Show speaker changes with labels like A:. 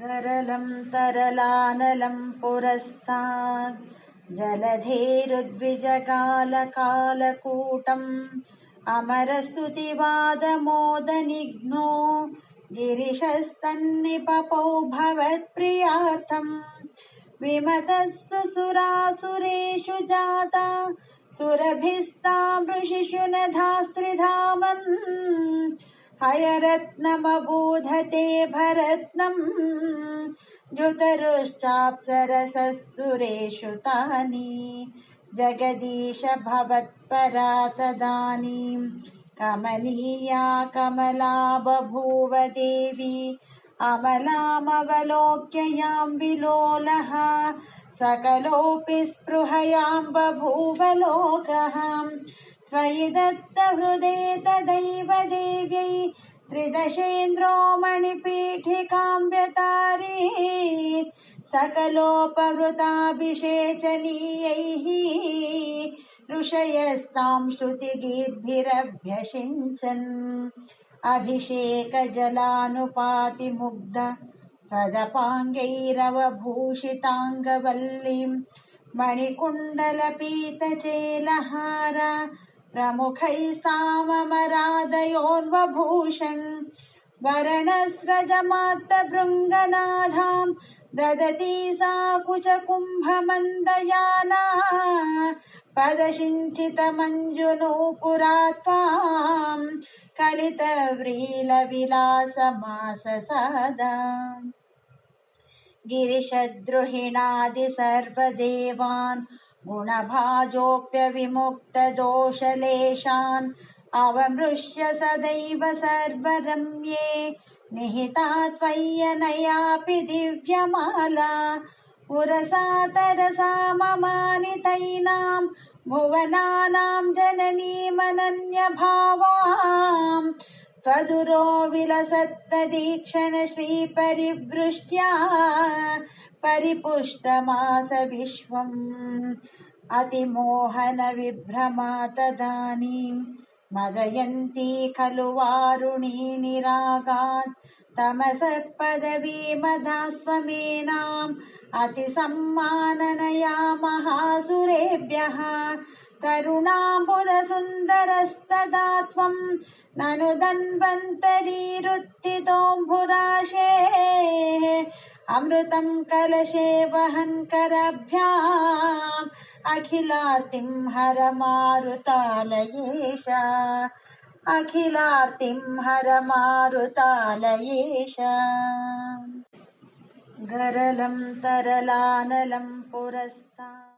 A: गरलं तरलानलं पुरस्ताद् जलधेरुद्विजगालकालकूटम् अमरस्तुतिवादमोदनिघ्नो गिरिशस्तन्निपपौ भवत्प्रियार्थम् विमतः सुसुरासुरेषु जाता सुरभिस्तामृषिषु नधास्त्रिधामन् हयरत्नमबूधते भरत्नम् द्युतरुश्चाप्सरसः तानि जगदीश भवत्परा तदानीं कमनीया कमला बभूव देवी अमलामवलोक्य यां विलोलः सकलोऽपि स्पृहयां बभूव लोकः त्वयि दत्तहृदे तदैव देव्यै त्रिदशेन्द्रो मणिपीठिकां व्यतारीत् सकलोपवृताभिषेचनीयैः ऋषयस्तां श्रुतिगीर्भिरभ्यषिञ्चन् अभिषेकजलानुपातिमुग्ध त्वदपाङ्गैरवभूषिताङ्गवल्लीं मणिकुण्डलपीतचेलहार प्रमुखैस्ताममरादयोर्वभूषन् वरणस्रजमात्तभृङ्गनाधां ददती सा कुचकुम्भमन्दयाना पदसिञ्चितमञ्जुनूपुरा त्वां कलितव्रीलविलासमाससादा गिरिशद्रुहिणादि सर्वदेवान् गुणभाजोऽप्यविमुक्तदोषलेशान् अवमृश्य सदैव सर्वरम्ये निहिता त्वय्यनयापि दिव्यमाला पुरसा तरसा ममानितैनां भुवनानां जननीमनन्यभावां त्वदुरो विलसत्तदीक्षण श्रीपरिवृष्ट्या परिपुष्टमास विश्वम् अतिमोहनविभ्रमा तदानीं मदयन्ती खलु वारुणी निरागात् तमसः पदवीमधास्वमेनाम् अतिसम्माननया महासुरेभ्यः तरुणाम्बुदसुन्दरस्तदा त्वं ननु धन्वन्तरीरुत्थितोऽम्भुराशेः अमृतं कलशे वहन् करभ्याम् अखिलार्तिं हर मारुतालयेश अखिलार्तिं हर मारुतालयेश गरलं तरलानलं पुरस्तात्।